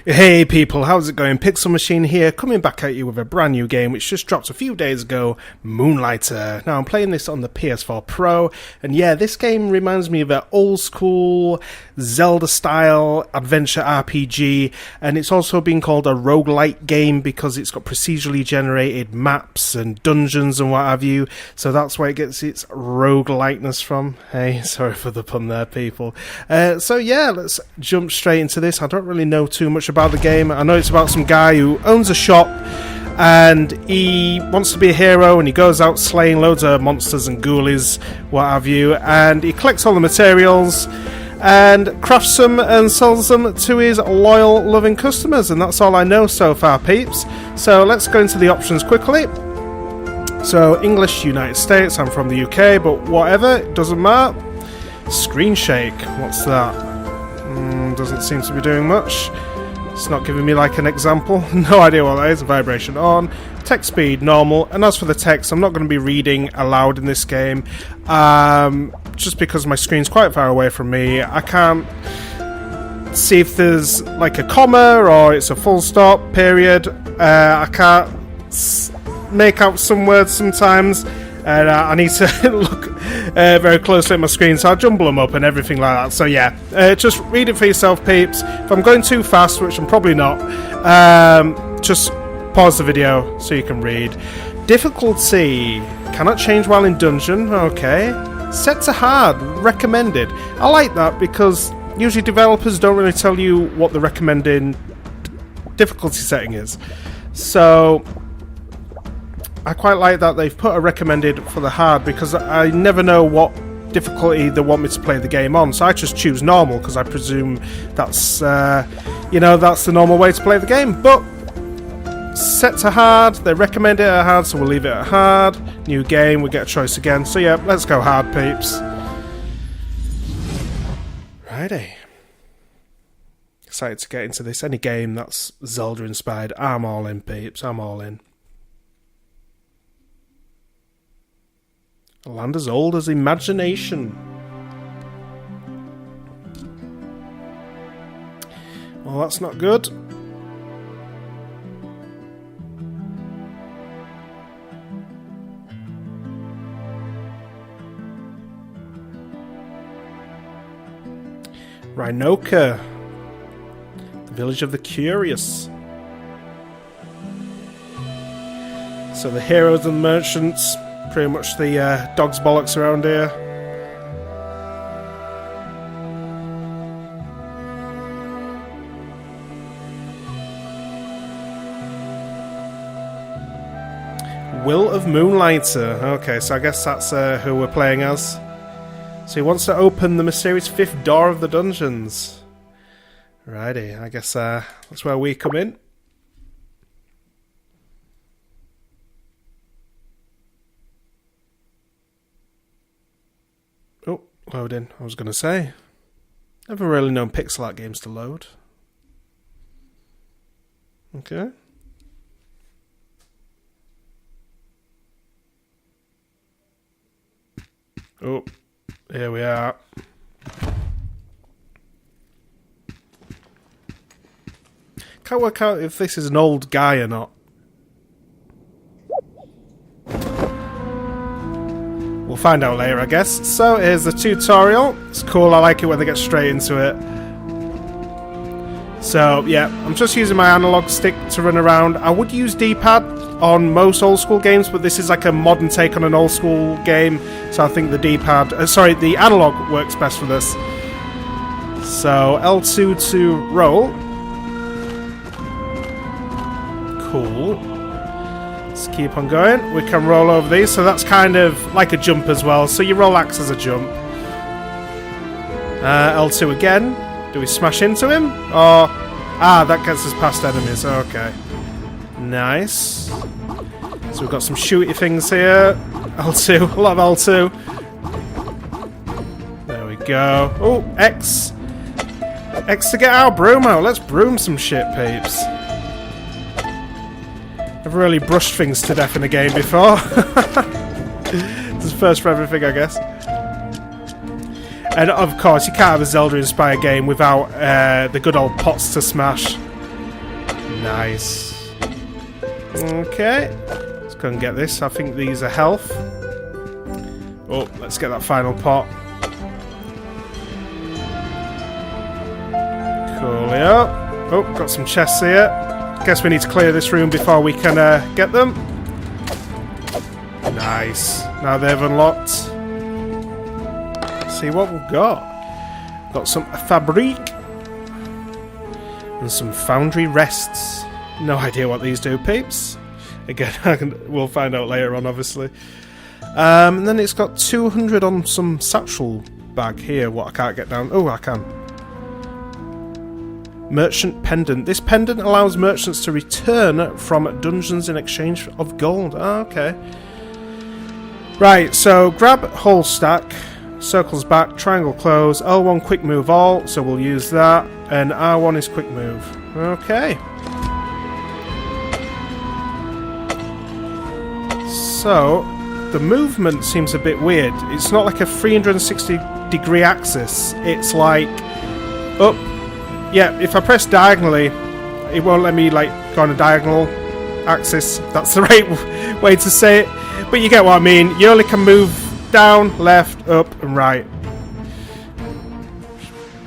Hey people, how's it going? Pixel Machine here, coming back at you with a brand new game which just dropped a few days ago, Moonlighter. Now I'm playing this on the PS4 Pro, and yeah, this game reminds me of an old school Zelda-style adventure RPG, and it's also been called a rogue-lite game because it's got procedurally generated maps and dungeons and what have you, so that's where it gets its rogue-liteness from. Hey, sorry for the pun there, people. So yeah, let's jump straight into this. I don't really know too much about the game. I know it's about some guy who owns a shop and he wants to be a hero and he goes out slaying loads of monsters and ghoulies, what have you, and he collects all the materials and crafts them and sells them to his loyal, loving customers, and that's all I know so far, peeps. So let's go into the options quickly. So English, United States, I'm from the UK, but whatever, it doesn't matter. Screen shake, what's that? Doesn't seem to be doing much. It's not giving me like an example. No idea what that is. Vibration on. Text speed normal. And as for the text, I'm not going to be reading aloud in this game. Just because my screen's quite far away from me. I can't see if there's like a comma or it's a full stop, period. I can't make out some words sometimes. And I need to look very closely at my screen, so I jumble them up and everything like that. So yeah, just read it for yourself, peeps. If I'm going too fast, which I'm probably not, just pause the video so you can read. Difficulty cannot change while in dungeon. Okay. Set to hard. Recommended. I like that because usually developers don't really tell you what the recommended difficulty setting is. So I quite like that they've put a recommended for the hard because I never know what difficulty they want me to play the game on, so I just choose normal because I presume that's that's the normal way to play the game. But set to hard, they recommend it at hard, so we'll leave it at hard. New game, we get a choice again, so yeah, let's go hard, peeps. Righty. Excited to get into this. Any game that's Zelda inspired, I'm all in, peeps, I'm all in. A land as old as imagination. Well, that's not good. Rynoka, the village of the curious. So the heroes and merchants, pretty much the dog's bollocks around here. Will of Moonlighter. Okay, so I guess that's who we're playing as. So he wants to open the mysterious fifth door of the dungeons. Righty, I guess that's where we come in. Oh, loading. I was going to say. Never really known pixel art games to load. Okay. Oh, here we are. Can't work out if this is an old guy or not. We'll find out later, I guess. So, here's the tutorial. It's cool, I like it when they get straight into it. So, yeah, I'm just using my analog stick to run around. I would use D-pad on most old school games, but this is like a modern take on an old school game. So I think the D-pad, the analog works best for this. So, L2 to roll. Cool. Let's keep on going. We can roll over these, so that's kind of like a jump as well. So your roll acts as a jump. L2 again. Do we smash into him? Or that gets us past enemies. Okay. Nice. So we've got some shooty things here. L2. A lot of L2. There we go. Oh, X. X to get our broom out. Let's broom some shit, peeps. I've really brushed things to death in a game before. This is first for everything, I guess. And of course, you can't have a Zelda-inspired game without the good old pots to smash. Nice. Okay. Let's go and get this. I think these are health. Oh, let's get that final pot. Coolio. Oh, got some chests here. Guess we need to clear this room before we can get them. Nice. Now they've unlocked. Let's see what we've got. Got some fabric. And some foundry rests. No idea what these do, peeps. Again, we'll find out later on, obviously. And then it's got 200 on some satchel bag here. What I can't get down. Oh, I can. Merchant pendant. This pendant allows merchants to return from dungeons in exchange of gold. Oh, okay. Right, so grab whole stack. Circles back, triangle close, L1 quick move all, so we'll use that, and R1 is quick move. Okay. So, the movement seems a bit weird. It's not like a 360-degree axis. It's like up. Yeah, if I press diagonally, it won't let me like go on a diagonal axis. That's the right way to say it. But you get what I mean. You only can move down, left, up, and right.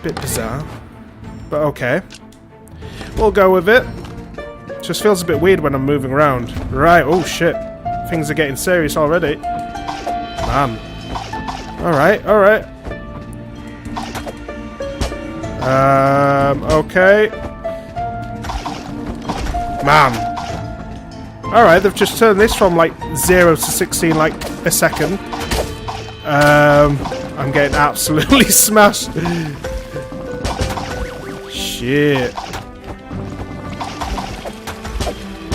Bit bizarre. But okay. We'll go with it. Just feels a bit weird when I'm moving around. Right, oh shit. Things are getting serious already. Man. Alright, alright. Okay. Man. Alright, they've just turned this from like 0 to 16 like a second. I'm getting absolutely smashed. Shit.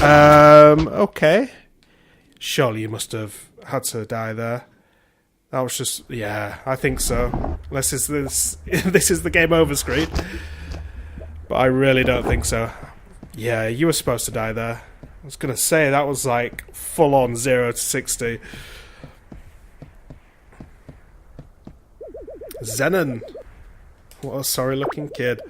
Okay. Surely you must have had to die there. That was just, yeah, I think so. Unless it's this is the game over screen. But I really don't think so. Yeah, you were supposed to die there. I was gonna say that was like full on 0 to 60. Zenon. What a sorry looking kid.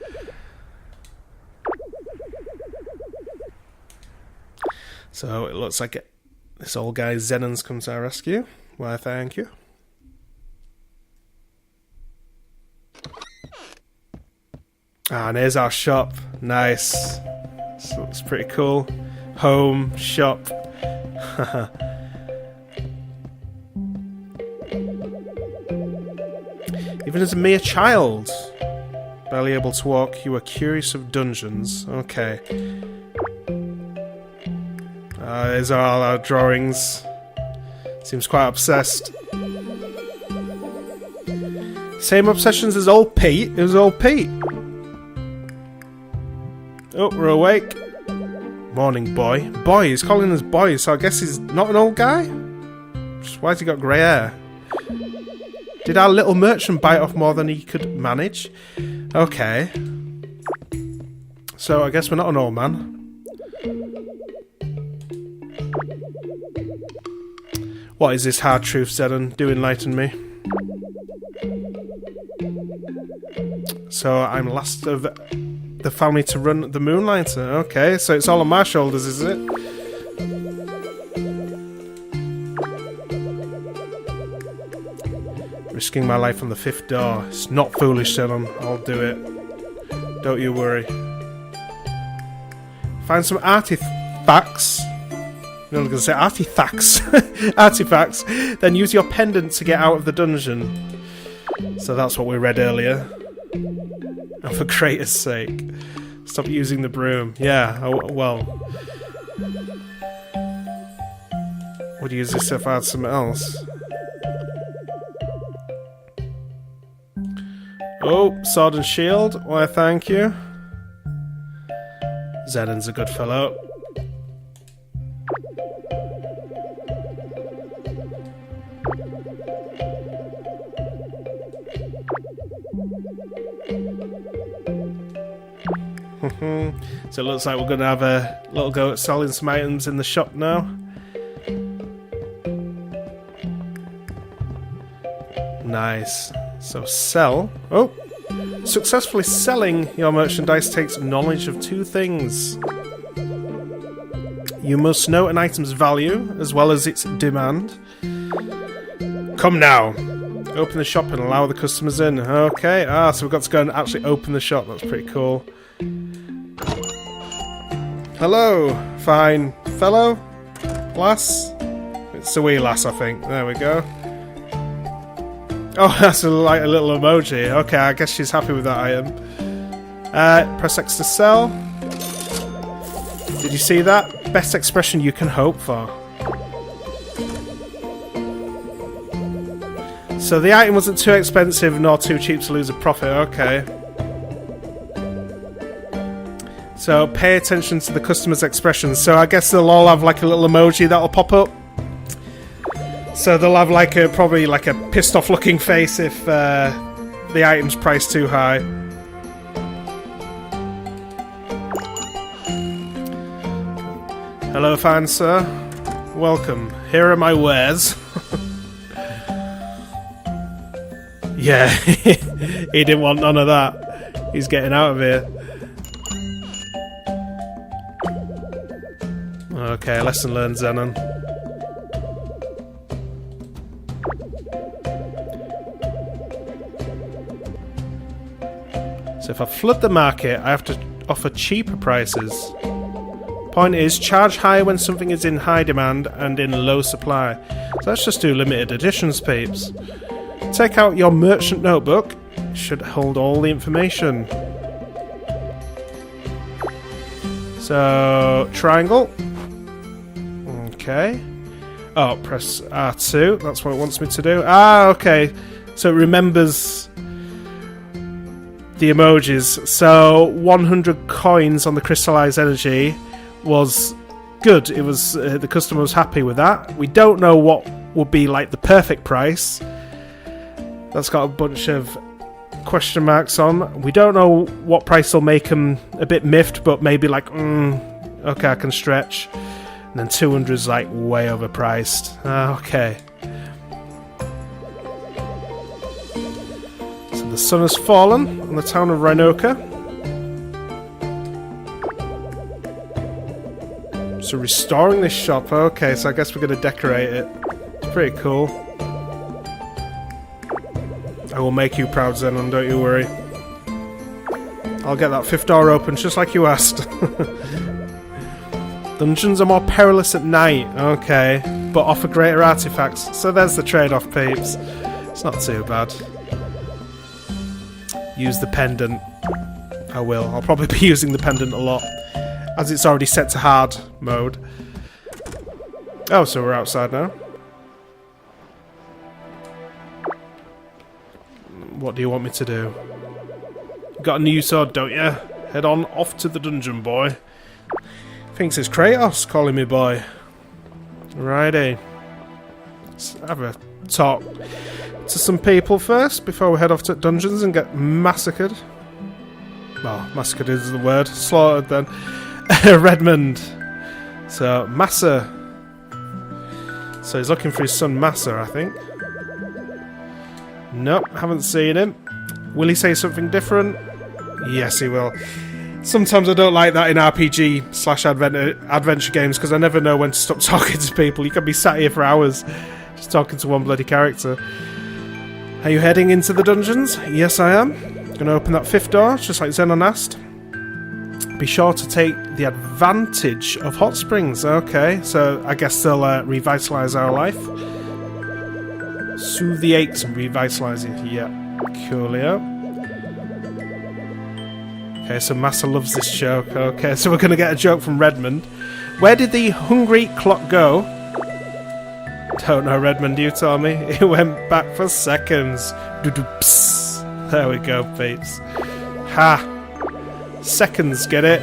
So it looks like this old guy Zenon's come to our rescue. Why, thank you. Ah, and here's our shop. Nice. This looks pretty cool. Home, shop. Even as a mere child, barely able to walk, you were curious of dungeons. Okay. These are all our drawings. Seems quite obsessed. Same obsessions as old Pete. It was old Pete. Oh, we're awake. Morning, boy. Boy, he's calling us boy, so I guess he's not an old guy? Just why's he got grey hair? Did our little merchant bite off more than he could manage? Okay. So I guess we're not an old man. What is this hard truth, Zenon? Do enlighten me. So I'm last of the family to run the Moonlighter. Okay, so it's all on my shoulders, is it? Risking my life on the 5th door. It's not foolish, Zenon. I'll do it. Don't you worry. Find some artifacts. No, I was going to say artifacts. Artifacts. Then use your pendant to get out of the dungeon. So that's what we read earlier. And for creator's sake, stop using the broom. Yeah, oh, well. Would you use this if I had something else? Oh, sword and shield. Why, thank you. Zenon's a good fellow. So it looks like we're going to have a little go at selling some items in the shop now. Nice. So sell. Oh! Successfully selling your merchandise takes knowledge of 2 things. You must know an item's value as well as its demand. Come now. Open the shop and allow the customers in. Okay, so we've got to go and actually open the shop. That's pretty cool. Hello, fine fellow, lass. It's a wee lass, I think. There we go. Oh, that's like a little emoji. Okay, I guess she's happy with that item. Press X to sell. Did you see that? Best expression you can hope for. So the item wasn't too expensive nor too cheap to lose a profit. Okay. So pay attention to the customer's expressions. So I guess they'll all have like a little emoji that'll pop up. So they'll have like probably like a pissed off looking face if the item's priced too high. Hello, fine sir. Welcome. Here are my wares. Yeah, he didn't want none of that. He's getting out of here. Okay, lesson learned, Zenon. So if I flood the market, I have to offer cheaper prices. Point is, charge high when something is in high demand and in low supply. So let's just do limited editions, peeps. Take out your merchant notebook. It should hold all the information. So, triangle. Okay. Oh, press R2. That's what it wants me to do. Ah, okay. So it remembers the emojis. So 100 coins on the crystallized energy was good. It was the customer was happy with that. We don't know what would be like the perfect price. That's got a bunch of question marks on. We don't know what price will make them a bit miffed, but maybe like, okay, I can stretch. And then 200 is like way overpriced. Okay. So the sun has fallen on the town of Rynoka. So restoring this shop. Okay, so I guess we're going to decorate it. It's pretty cool. I will make you proud, Zenon, don't you worry. I'll get that fifth door open just like you asked. Dungeons are more perilous at night, okay, but offer greater artifacts. So there's the trade-off, peeps. It's not too bad. Use the pendant. I will. I'll probably be using the pendant a lot, as it's already set to hard mode. Oh, so we're outside now. What do you want me to do? You got a new sword, don't you? Head on off to the dungeon, boy. Thinks it's Kratos calling me boy. Righty. Let's have a talk to some people first before we head off to dungeons and get massacred. Well, massacred is the word. Slaughtered then. Redmond. So, Massa. So he's looking for his son Massa, I think. Nope, haven't seen him. Will he say something different? Yes, he will. Sometimes I don't like that in RPG/adventure games because I never know when to stop talking to people. You can be sat here for hours just talking to one bloody character. Are you heading into the dungeons? Yes, I am. Gonna open that fifth door, just like Zenon asked. Be sure to take the advantage of hot springs. Okay, so I guess they'll revitalise our life. Soothe the aches and revitalise it. Yeah, coolio. Okay, so Massa loves this joke. Okay, so we're going to get a joke from Redmond. Where did the hungry clock go? Don't know, Redmond, you tell me. It went back for seconds. There we go, peeps. Ha! Seconds, get it?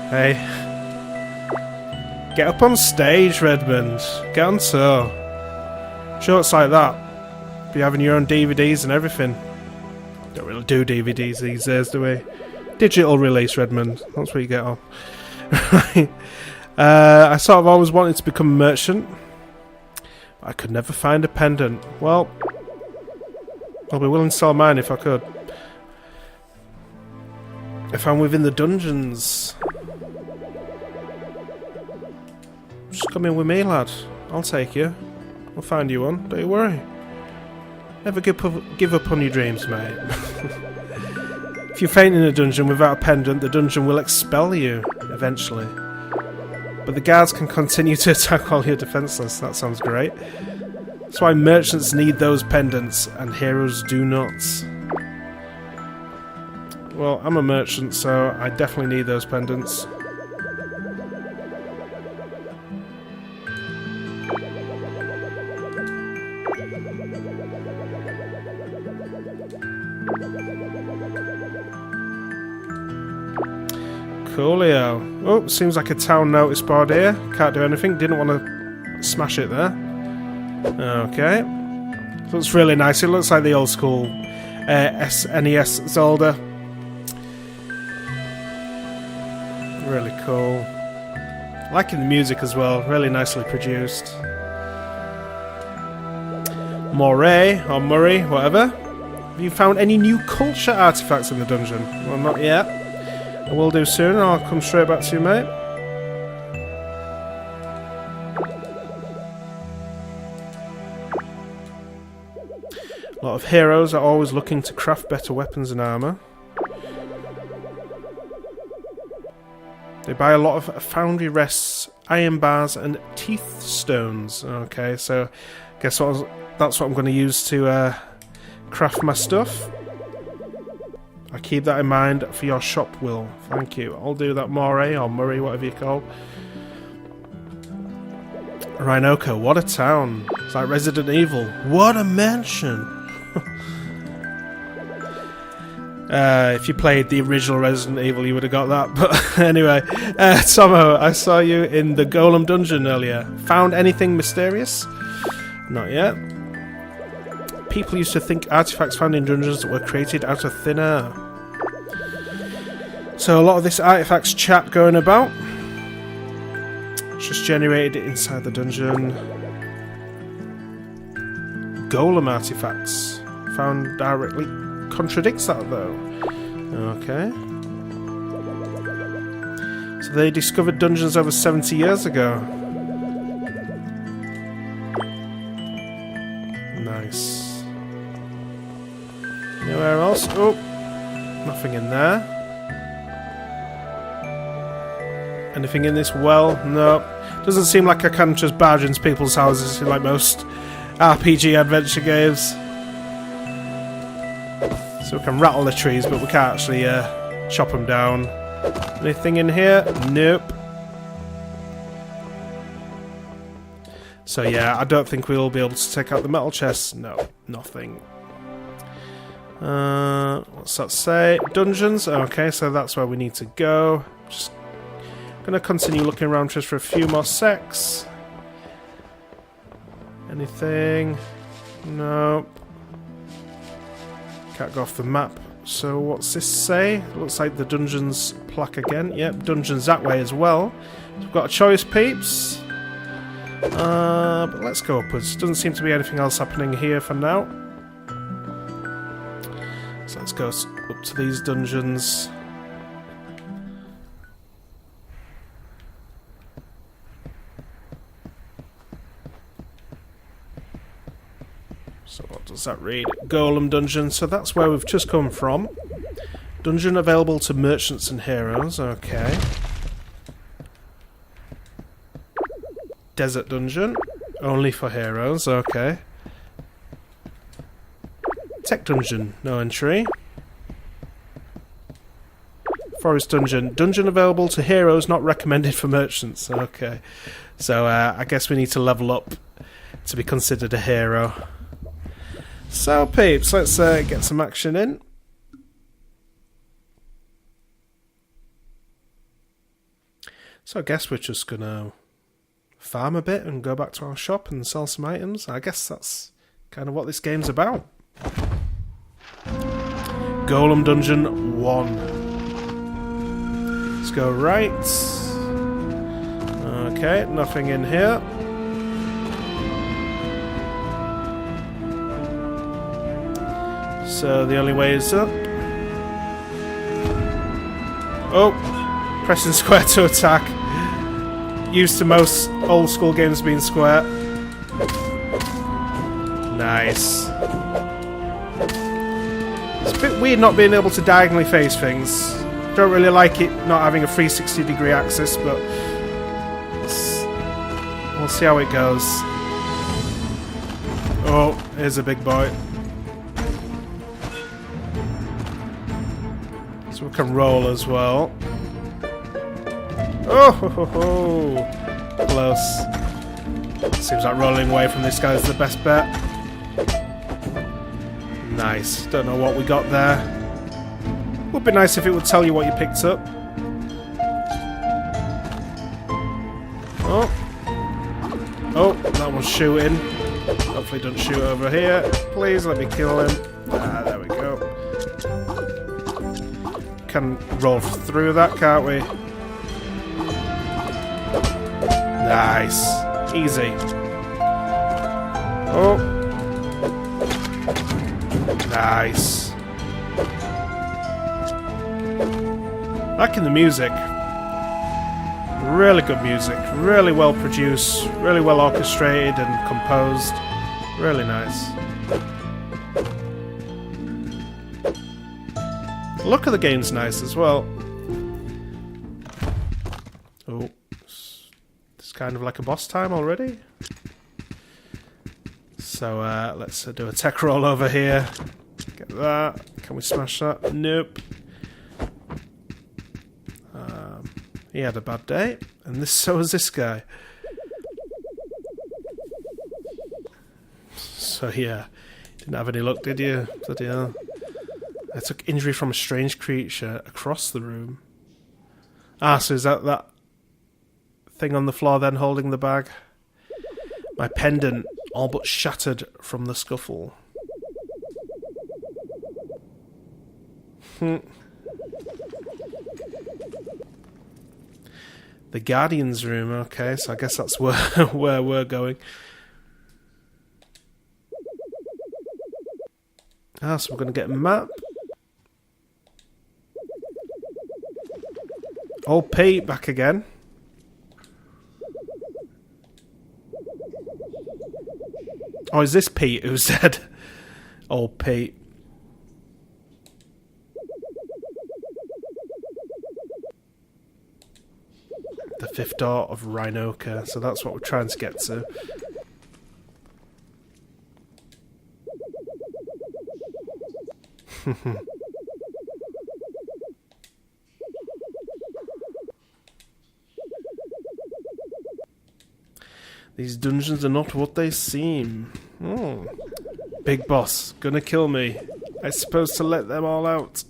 Hey. Get up on stage, Redmond. Get on tour. Jokes like that. Be having your own DVDs and everything. Don't really do DVDs these days, do we? Digital release, Redmond. That's what you get on. Right. I sort of always wanted to become a merchant. But I could never find a pendant. Well, I'll be willing to sell mine if I could. If I'm within the dungeons. Just come in with me, lad. I'll take you. We'll find you one, don't you worry. Never give up on your dreams, mate. If you faint in a dungeon without a pendant, the dungeon will expel you, eventually. But the guards can continue to attack while you're defenseless. That sounds great. That's why merchants need those pendants, and heroes do not. Well, I'm a merchant, so I definitely need those pendants. Coolio. Oh, seems like a town notice board here. Can't do anything. Didn't want to smash it there. Okay. Looks really nice. It looks like the old school SNES Zelda. Really cool. Liking the music as well. Really nicely produced. Moray or Murray, whatever. Have you found any new culture artifacts in the dungeon? Well, not yet. I will do soon. I'll come straight back to you, mate. A lot of heroes are always looking to craft better weapons and armour. They buy a lot of foundry rests, iron bars, and teeth stones. Okay, so guess what? That's what I'm going to use to craft my stuff. I keep that in mind for your shop, Will. Thank you. I'll do that, Moray or Murray, whatever you call. Rynoka, what a town. It's like Resident Evil. What a mansion. If you played the original Resident Evil, you would have got that. But anyway, Tomo, I saw you in the Golem Dungeon earlier. Found anything mysterious? Not yet. People used to think artifacts found in dungeons were created out of thin air. So a lot of this artifacts chat going about. It's just generated inside the dungeon. Golem artifacts found directly contradicts that though. Okay. So they discovered dungeons over 70 years ago. Nice. Anywhere else? Oh, nothing in there. Anything in this well? No. Doesn't seem like I can just barge into people's houses like most RPG adventure games. So we can rattle the trees, but we can't actually chop them down. Anything in here? Nope. So yeah, I don't think we'll be able to take out the metal chests. No, nothing. What's that say? Dungeons? Okay, so that's where we need to go. Just gonna continue looking around just for a few more secs. Anything? Nope. Can't go off the map. So what's this say? Looks like the dungeons plaque again. Yep, dungeons that way as well. So we've got a choice, peeps. But let's go upwards. Doesn't seem to be anything else happening here for now. So let's go up to these dungeons. So what does that read? Golem Dungeon. So that's where we've just come from. Dungeon available to merchants and heroes. Okay. Desert Dungeon. Only for heroes. Okay. Tech Dungeon. No entry. Forest Dungeon. Dungeon available to heroes, not recommended for merchants. Okay. So I guess we need to level up to be considered a hero. So, peeps, let's get some action in. So I guess we're just going to farm a bit and go back to our shop and sell some items. I guess that's kind of what this game's about. Golem Dungeon 1. Let's go right. Okay, nothing in here. So the only way is up. Oh, pressing square to attack. used to most old school games being square. Nice. It's a bit weird not being able to diagonally face things. Don't really like it not having a 360-degree axis, but we'll see how it goes. Oh, here's a big boy. So we can roll as well. Oh, ho, ho, ho. Close. Seems like rolling away from this guy is the best bet. Nice. Don't know what we got there. Would be nice if it would tell you what you picked up. Oh. Oh, that one's shooting. Hopefully don't shoot over here. Please let me kill him. Ah, there we go. Can roll through that, can't we? Nice. Easy. Oh. Nice. Back in the music. Really good music. Really well produced. Really well orchestrated and composed. Really nice. The look of the game's nice as well. Oh. It's kind of like a boss time already. So let's do a tech roll over here. Get that. Can we smash that? Nope. He had a bad day, and so was this guy. So yeah, didn't have any luck, did you? Bloody hell. I took injury from a strange creature across the room. Ah, so is that thing on the floor then holding the bag? My pendant all but shattered from the scuffle. The Guardian's room, okay, so I guess that's where we're going. Ah, so we're going to get a map. Old Pete back again. Oh, is this Pete who's dead? Old Pete. The fifth door of Rynoka, so that's what we're trying to get to. These dungeons are not what they seem. Oh. Big boss, gonna kill me. I suppose to let them all out.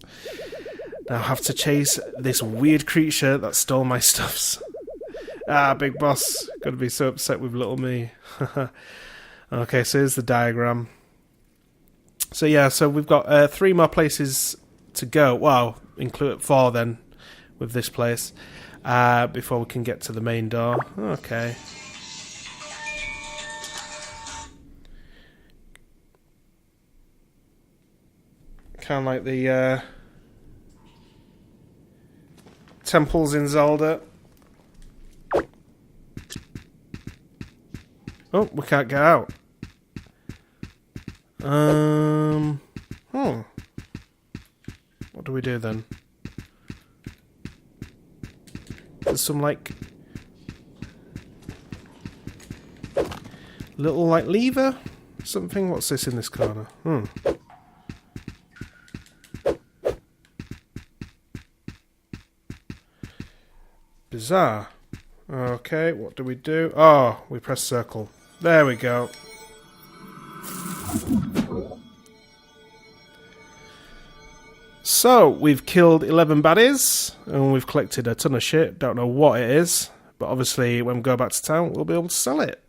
Now I have to chase this weird creature that stole my stuffs. Ah, big boss. Gonna be so upset with little me. Okay, so here's the diagram. So yeah, so we've got 3 more places to go. Wow, include 4 then with this place. Before we can get to the main door. Okay. Kind of like the temples in Zelda. Oh, we can't get out. What do we do then? There's some like little like lever, something. What's this in this corner? Bizarre. Okay, what do we do? Oh, we press circle. There we go. So, we've killed 11 baddies, and we've collected a ton of shit. Don't know what it is, but obviously when we go back to town, we'll be able to sell it.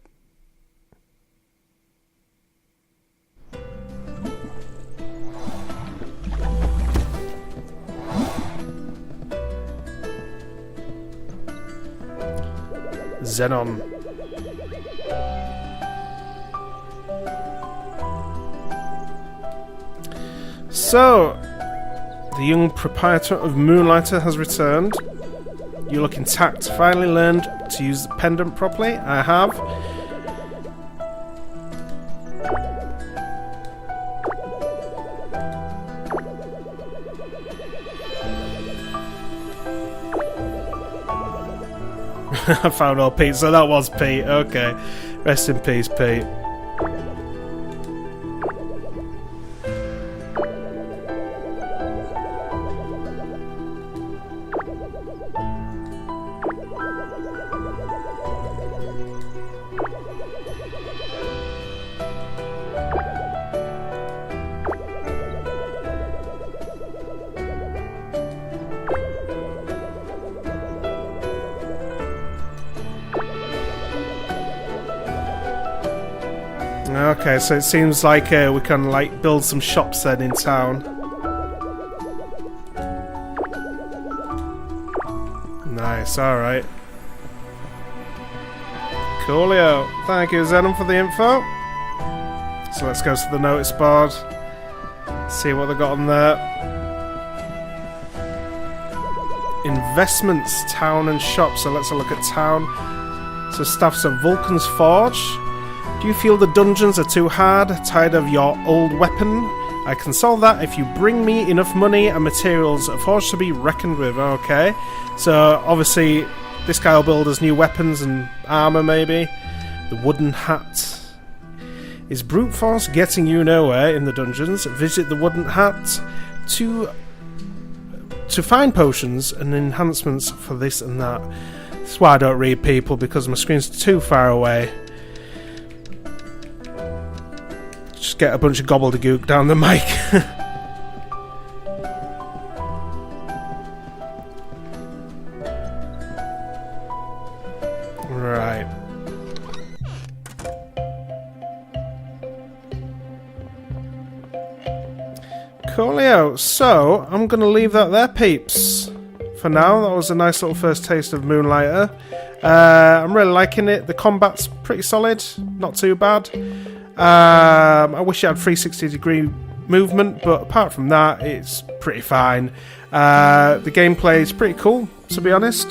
Xenon. So, the young proprietor of Moonlighter has returned. You look intact. Finally learned to use the pendant properly. I have. I found old Pete, so that was Pete. Okay. Rest in peace, Pete. Okay, so it seems like we can like build some shops then in town. Nice, alright. Coolio. Thank you, Zenon, for the info. So let's go to the notice board. See what they got on there. Investments, town and shop. So let's have a look at town. So staffs at Vulcan's Forge. Do you feel the dungeons are too hard? Tired of your old weapon? I can solve that if you bring me enough money and materials. A forge to be reckoned with. Okay. So obviously this guy will build us new weapons and armour maybe. The wooden hat. Is brute force getting you nowhere in the dungeons? Visit the wooden hat to find potions and enhancements for this and that. That's why I don't read people, because my screen's too far away. Just get a bunch of gobbledygook down the mic. Right. Coolio. So, I'm going to leave that there, peeps. For now, that was a nice little first taste of Moonlighter. I'm really liking it. The combat's pretty solid. Not too bad. I wish it had 360-degree movement, but apart from that, it's pretty fine. The gameplay is pretty cool, to be honest.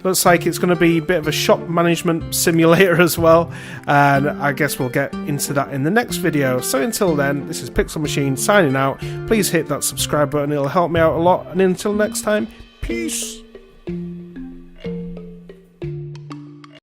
Looks like it's going to be a bit of a shop management simulator as well, and I guess we'll get into that in the next video. So until then, this is Pixel Machine signing out. Please hit that subscribe button, it'll help me out a lot, and until next time, peace!